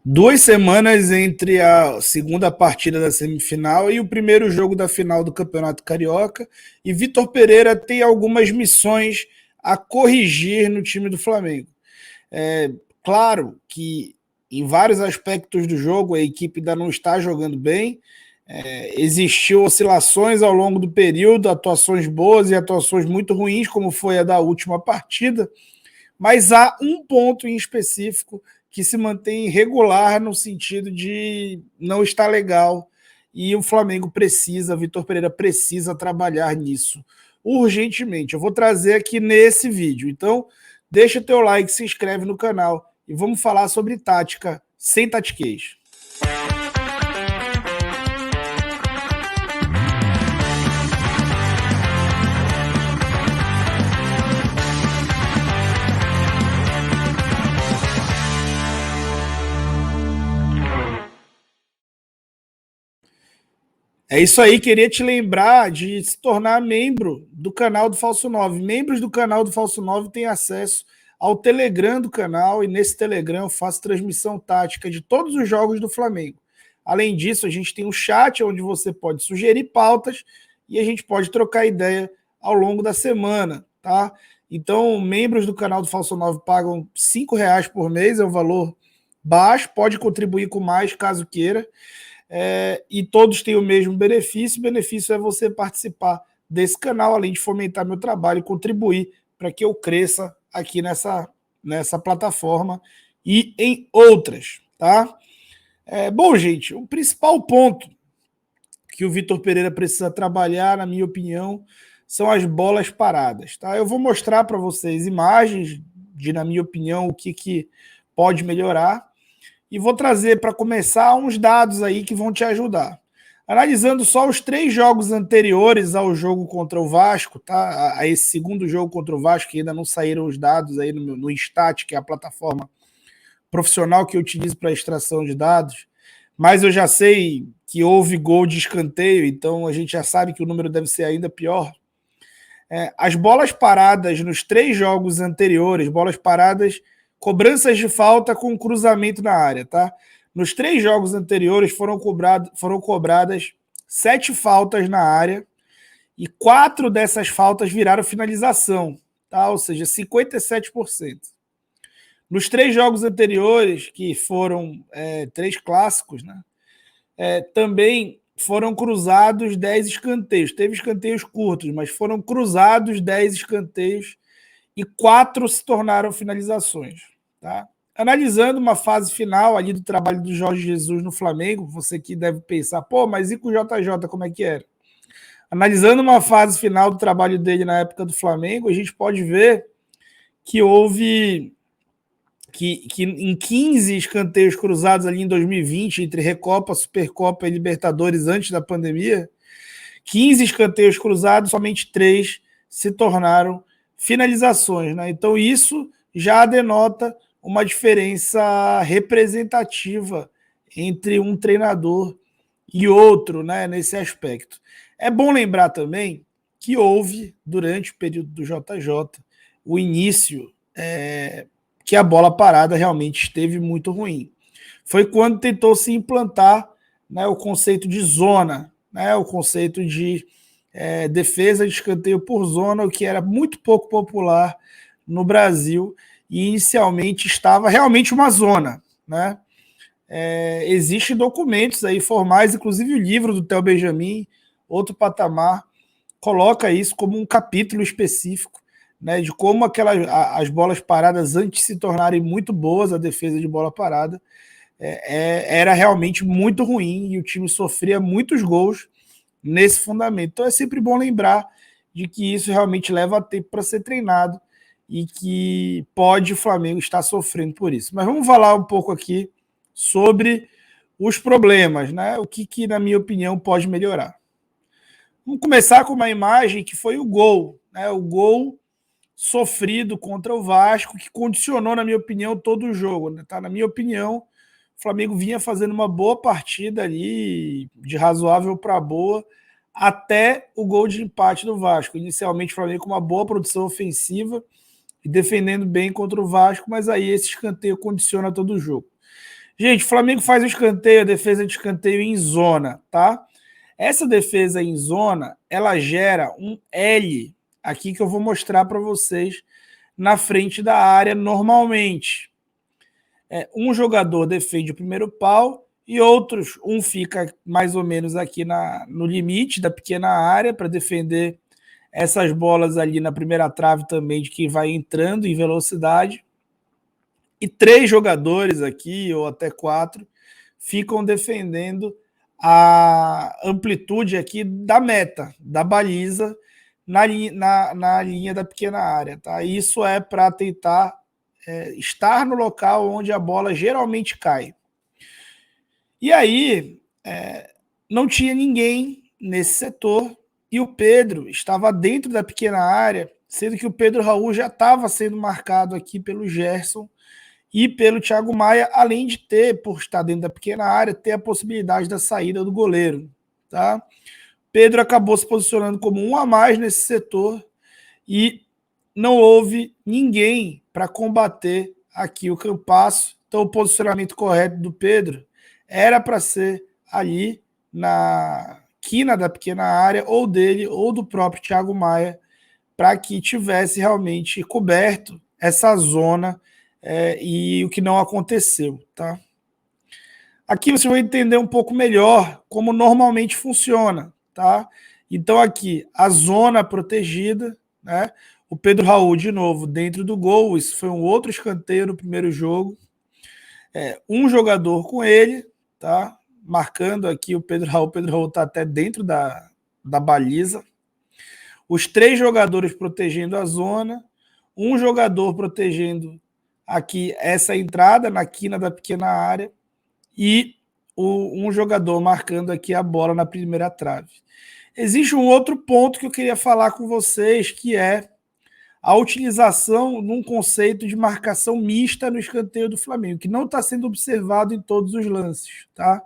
2 semanas entre a segunda partida da semifinal e o primeiro jogo da final do Campeonato Carioca. E Vitor Pereira tem algumas missões a corrigir no time do Flamengo. É claro que em vários aspectos do jogo a equipe ainda não está jogando bem. Existiu oscilações ao longo do período, atuações boas e atuações muito ruins, como foi a da última partida. Mas há um ponto em específico que se mantém irregular no sentido de não estar legal e o Flamengo precisa, Vitor Pereira precisa trabalhar nisso urgentemente. Eu vou trazer aqui nesse vídeo. Então, deixa o teu like, se inscreve no canal e vamos falar sobre tática sem tatiquez. É isso aí, queria te lembrar de se tornar membro do canal do Falso 9. Membros do canal do Falso 9 têm acesso ao Telegram do canal e nesse Telegram eu faço transmissão tática de todos os jogos do Flamengo. Além disso, a gente tem um chat onde você pode sugerir pautas e a gente pode trocar ideia ao longo da semana, tá? Então, membros do canal do Falso 9 pagam R$ 5 por mês, é um valor baixo, pode contribuir com mais caso queira. E todos têm o mesmo benefício. O benefício é você participar desse canal, além de fomentar meu trabalho e contribuir para que eu cresça aqui nessa plataforma e em outras, tá? Bom, gente, o principal ponto que o Vitor Pereira precisa trabalhar, na minha opinião, são as bolas paradas, tá? Eu vou mostrar para vocês imagens de, na minha opinião, o que pode melhorar. E vou trazer para começar uns dados aí que vão te ajudar. Analisando só os 3 jogos anteriores ao jogo contra o Vasco, tá? A esse segundo jogo contra o Vasco, que ainda não saíram os dados aí no Instat, que é a plataforma profissional que eu utilizo para extração de dados, mas eu já sei que houve gol de escanteio, então a gente já sabe que o número deve ser ainda pior. As bolas paradas nos 3 jogos anteriores, bolas paradas, cobranças de falta com cruzamento na área, tá? Nos 3 jogos anteriores foram cobradas 7 faltas na área e 4 dessas faltas viraram finalização, tá? Ou seja, 57%. Nos 3 jogos anteriores, que foram 3 clássicos, né? Também foram cruzados 10 escanteios. Teve escanteios curtos, mas foram cruzados 10 escanteios e 4 se tornaram finalizações. Tá? Analisando uma fase final ali do trabalho do Jorge Jesus no Flamengo, você que deve pensar, pô, mas e com o JJ, como é que era? Analisando uma fase final do trabalho dele na época do Flamengo, a gente pode ver que houve que em 15 escanteios cruzados ali em 2020, entre Recopa, Supercopa e Libertadores antes da pandemia, 15 escanteios cruzados, somente 3 se tornaram finalizações. Né? Então isso já denota uma diferença representativa entre um treinador e outro, né, nesse aspecto. É bom lembrar também que houve, durante o período do JJ, o início que a bola parada realmente esteve muito ruim. Foi quando tentou se implantar, né, o conceito de zona, né, o conceito de defesa de escanteio por zona, o que era muito pouco popular no Brasil e inicialmente estava realmente uma zona. Né? Existem documentos aí formais, inclusive o livro do Theo Benjamin, Outro Patamar, coloca isso como um capítulo específico, né, de como as bolas paradas, antes de se tornarem muito boas, a defesa de bola parada, era realmente muito ruim e o time sofria muitos gols nesse fundamento. Então é sempre bom lembrar de que isso realmente leva tempo para ser treinado e que pode o Flamengo estar sofrendo por isso. Mas vamos falar um pouco aqui sobre os problemas, né? O que na minha opinião, pode melhorar. Vamos começar com uma imagem que foi o gol, né? O gol sofrido contra o Vasco, que condicionou, na minha opinião, todo o jogo. Né? Tá? Na minha opinião, o Flamengo vinha fazendo uma boa partida ali, de razoável para boa, até o gol de empate do Vasco. Inicialmente, o Flamengo com uma boa produção ofensiva e defendendo bem contra o Vasco, mas aí esse escanteio condiciona todo o jogo. Gente, o Flamengo faz o escanteio, a defesa de escanteio em zona, tá? Essa defesa em zona, ela gera um L aqui que eu vou mostrar para vocês na frente da área normalmente. Um jogador defende o primeiro pau e outros, um fica mais ou menos aqui no limite da pequena área para defender essas bolas ali na primeira trave também de quem vai entrando em velocidade. E 3 jogadores aqui, ou até 4, ficam defendendo a amplitude aqui da meta, da baliza, na linha da pequena área. Tá? Isso é para tentar estar no local onde a bola geralmente cai. E aí, não tinha ninguém nesse setor e o Pedro estava dentro da pequena área, sendo que o Pedro Raul já estava sendo marcado aqui pelo Gerson e pelo Thiago Maia, além de ter, por estar dentro da pequena área, ter a possibilidade da saída do goleiro. Tá? Pedro acabou se posicionando como um a mais nesse setor e não houve ninguém para combater aqui o Campasso. Então, o posicionamento correto do Pedro era para ser ali na quina da pequena área, ou dele, ou do próprio Thiago Maia, para que tivesse realmente coberto essa zona e o que não aconteceu. Tá? Aqui você vai entender um pouco melhor como normalmente funciona. Tá? Então, aqui, a zona protegida, né? O Pedro Raul, de novo, dentro do gol. Isso foi um outro escanteio no primeiro jogo. Um jogador com ele, tá? Marcando aqui o Pedro Raul. O Pedro Raul está até dentro da baliza. Os 3 jogadores protegendo a zona. Um jogador protegendo aqui essa entrada na quina da pequena área. E um jogador marcando aqui a bola na primeira trave. Existe um outro ponto que eu queria falar com vocês, que é a utilização num conceito de marcação mista no escanteio do Flamengo, que não está sendo observado em todos os lances. Tá?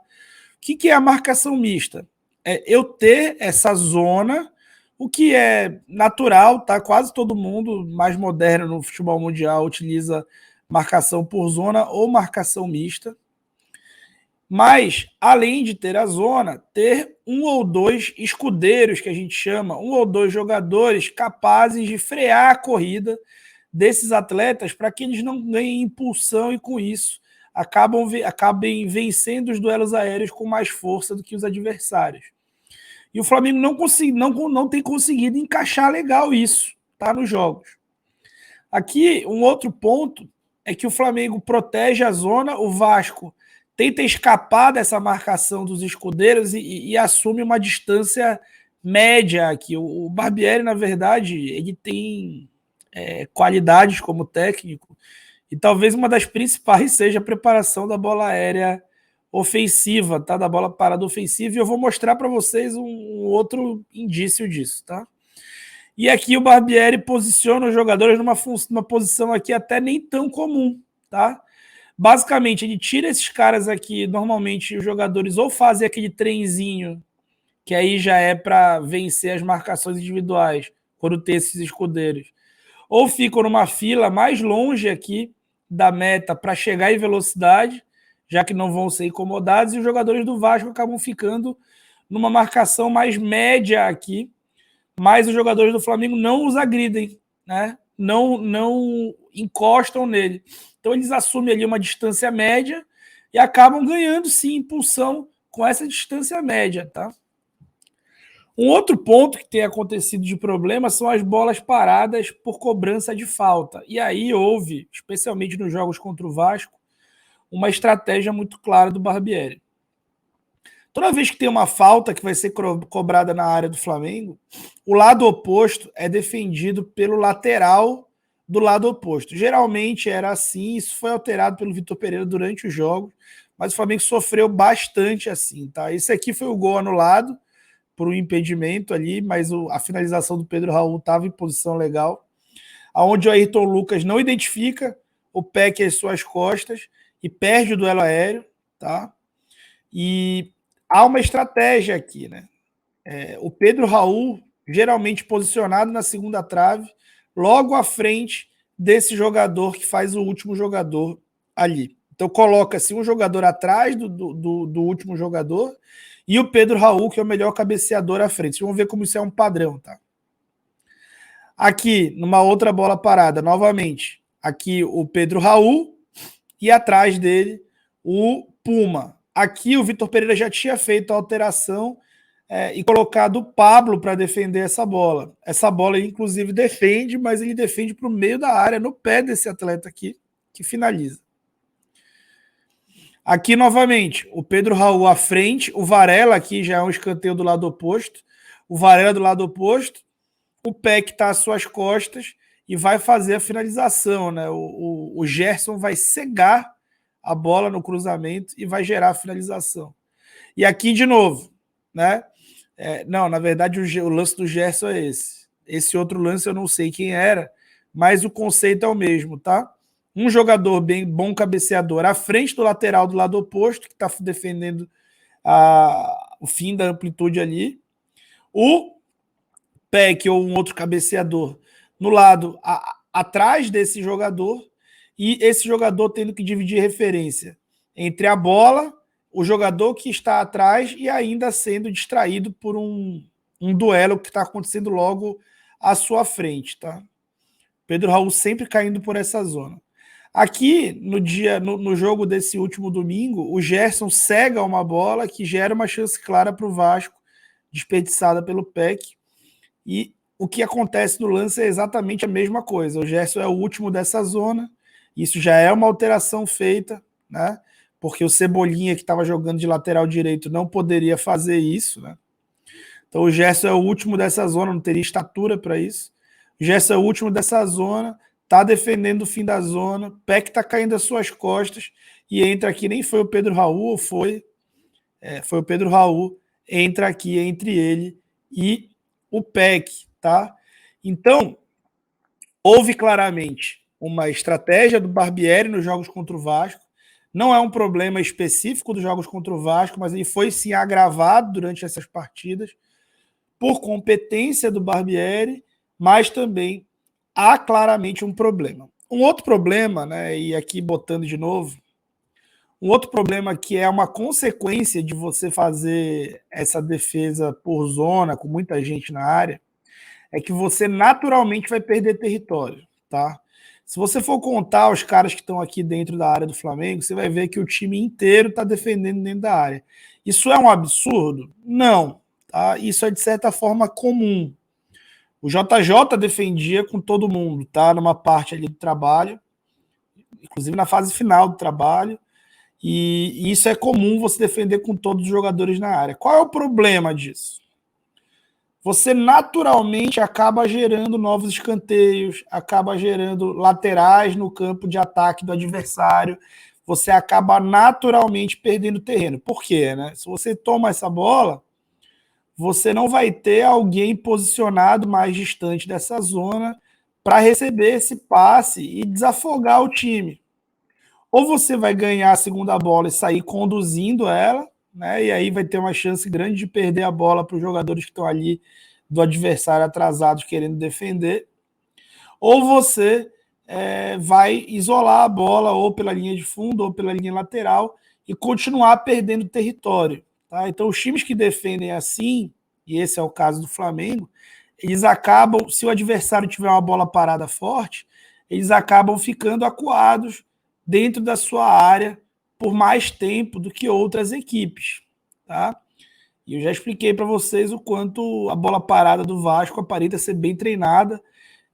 O que é a marcação mista? É eu ter essa zona, o que é natural, tá? Quase todo mundo mais moderno no futebol mundial utiliza marcação por zona ou marcação mista. Mas, além de ter a zona, ter um ou dois escudeiros, que a gente chama, um ou dois jogadores capazes de frear a corrida desses atletas para que eles não ganhem impulsão e, com isso, acabem vencendo os duelos aéreos com mais força do que os adversários. E o Flamengo não tem conseguido encaixar legal isso, tá, nos jogos. Aqui, um outro ponto é que o Flamengo protege a zona, o Vasco tenta escapar dessa marcação dos escudeiros e assume uma distância média aqui. O Barbieri, na verdade, ele tem qualidades como técnico e talvez uma das principais seja a preparação da bola aérea ofensiva, tá? Da bola parada ofensiva, e eu vou mostrar para vocês um outro indício disso, tá? E aqui o Barbieri posiciona os jogadores numa posição aqui até nem tão comum, tá? Basicamente, ele tira esses caras aqui, normalmente os jogadores ou fazem aquele trenzinho, que aí já é para vencer as marcações individuais, quando tem esses escudeiros, ou ficam numa fila mais longe aqui da meta para chegar em velocidade, já que não vão ser incomodados, e os jogadores do Vasco acabam ficando numa marcação mais média aqui, mas os jogadores do Flamengo não os agridem, né? Não encostam nele. Então eles assumem ali uma distância média e acabam ganhando sim impulsão com essa distância média, tá? Um outro ponto que tem acontecido de problema são as bolas paradas por cobrança de falta. E aí houve, especialmente nos jogos contra o Vasco, uma estratégia muito clara do Barbieri. Toda vez que tem uma falta que vai ser cobrada na área do Flamengo, o lado oposto é defendido pelo lateral do lado oposto. Geralmente era assim, isso foi alterado pelo Vitor Pereira durante os jogos, mas o Flamengo sofreu bastante assim, tá? Esse aqui foi o gol anulado por um impedimento ali, mas a finalização do Pedro Raul estava em posição legal, aonde o Ayrton Lucas não identifica o Peck às suas costas e perde o duelo aéreo, tá? E há uma estratégia aqui, né? O Pedro Raul, geralmente posicionado na segunda trave, logo à frente desse jogador que faz o último jogador ali. Então coloca-se um jogador atrás do último jogador e o Pedro Raul, que é o melhor cabeceador à frente. Vocês vão ver como isso é um padrão, tá? Aqui, numa outra bola parada, novamente, aqui o Pedro Raul e atrás dele o Puma. Aqui o Vitor Pereira já tinha feito a alteração e colocado o Pablo para defender essa bola. Essa bola ele, inclusive, defende, mas ele defende para o meio da área, no pé desse atleta aqui, que finaliza. Aqui, novamente, o Pedro Raul à frente, o Varela aqui já é um escanteio do lado oposto, o Varela do lado oposto, o Peck está às suas costas e vai fazer a finalização, né? O Gerson vai cegar a bola no cruzamento e vai gerar a finalização. E aqui, de novo, né? Não, na verdade, o lance do Gerson é esse. Esse outro lance eu não sei quem era, mas o conceito é o mesmo, tá? Um jogador bem bom cabeceador à frente do lateral do lado oposto, que está defendendo o fim da amplitude ali. O Peck ou um outro cabeceador no lado atrás desse jogador, e esse jogador tendo que dividir referência entre a bola, o jogador que está atrás e ainda sendo distraído por um duelo que está acontecendo logo à sua frente, tá? Pedro Raul sempre caindo por essa zona. Aqui, no jogo desse último domingo, o Gerson cega uma bola que gera uma chance clara para o Vasco, desperdiçada pelo Peck. E o que acontece no lance é exatamente a mesma coisa. O Gerson é o último dessa zona, isso já é uma alteração feita, né? Porque o Cebolinha, que estava jogando de lateral direito, não poderia fazer isso, né? Então o Gerson é o último dessa zona, não teria estatura para isso. O Gerson é o último dessa zona, tá defendendo o fim da zona, Peck tá caindo às suas costas e entra aqui, nem foi o Pedro Raul, foi o Pedro Raul, entra aqui entre ele e o Peck, tá? Então, houve claramente uma estratégia do Barbieri nos jogos contra o Vasco. Não é um problema específico dos jogos contra o Vasco, mas ele foi sim agravado durante essas partidas por competência do Barbieri, mas também há claramente um problema. Um outro problema, né, e aqui botando de novo, um outro problema que é uma consequência de você fazer essa defesa por zona, com muita gente na área, é que você naturalmente vai perder território, tá? Se você for contar os caras que estão aqui dentro da área do Flamengo, você vai ver que o time inteiro está defendendo dentro da área. Isso é um absurdo? Não. Tá? Isso é, de certa forma, comum. O JJ defendia com todo mundo, tá? Numa parte ali do trabalho, inclusive na fase final do trabalho, e isso é comum você defender com todos os jogadores na área. Qual é o problema disso? Você naturalmente acaba gerando novos escanteios, acaba gerando laterais no campo de ataque do adversário, você acaba naturalmente perdendo terreno. Por quê? Né? Se você toma essa bola, você não vai ter alguém posicionado mais distante dessa zona para receber esse passe e desafogar o time. Ou você vai ganhar a segunda bola e sair conduzindo ela, né? E aí vai ter uma chance grande de perder a bola para os jogadores que estão ali do adversário atrasados querendo defender. Ou você vai isolar a bola ou pela linha de fundo ou pela linha lateral e continuar perdendo território. Tá? Então, os times que defendem assim, e esse é o caso do Flamengo, eles acabam, se o adversário tiver uma bola parada forte, eles acabam ficando acuados dentro da sua área por mais tempo do que outras equipes. Tá? E eu já expliquei para vocês o quanto a bola parada do Vasco aparenta ser bem treinada,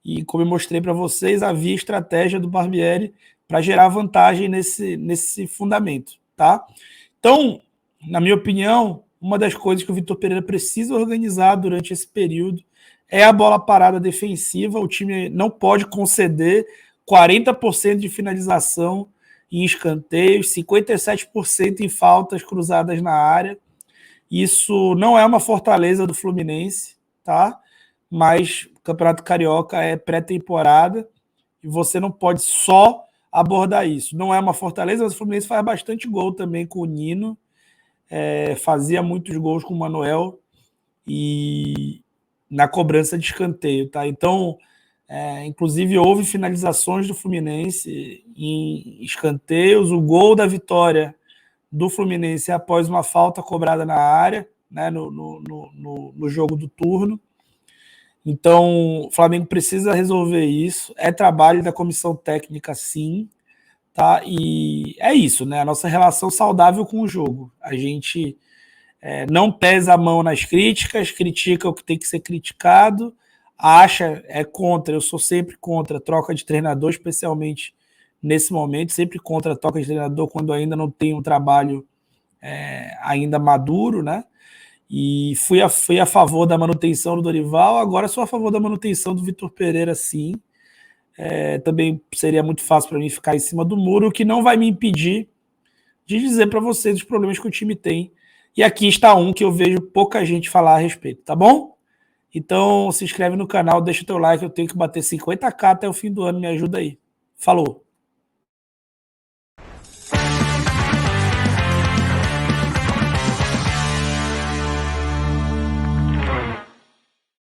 e como eu mostrei para vocês, havia estratégia do Barbieri para gerar vantagem nesse fundamento. Tá? Então, na minha opinião, uma das coisas que o Vitor Pereira precisa organizar durante esse período é a bola parada defensiva. O time não pode conceder 40% de finalização em escanteios, 57% em faltas cruzadas na área. Isso não é uma fortaleza do Fluminense, tá? Mas o Campeonato Carioca é pré-temporada e você não pode só abordar isso. Não é uma fortaleza, mas o Fluminense faz bastante gol também com o Nino, fazia muitos gols com o Manuel e na cobrança de escanteio, tá? Então, Inclusive, houve finalizações do Fluminense em escanteios. O gol da vitória do Fluminense após uma falta cobrada na área, né, no jogo do turno. Então, o Flamengo precisa resolver isso. É trabalho da comissão técnica, sim. Tá? E é isso, né? A nossa relação saudável com o jogo. A gente não pesa a mão nas críticas, critica o que tem que ser criticado, acha, é contra, eu sou sempre contra a troca de treinador, especialmente nesse momento, sempre contra a troca de treinador quando ainda não tem um trabalho ainda maduro, né? E fui a favor da manutenção do Dorival, agora sou a favor da manutenção do Vitor Pereira, sim. Também seria muito fácil para mim ficar em cima do muro, o que não vai me impedir de dizer para vocês os problemas que o time tem. E aqui está um que eu vejo pouca gente falar a respeito, tá bom? Então se inscreve no canal, deixa o teu like, eu tenho que bater 50k até o fim do ano, me ajuda aí. Falou!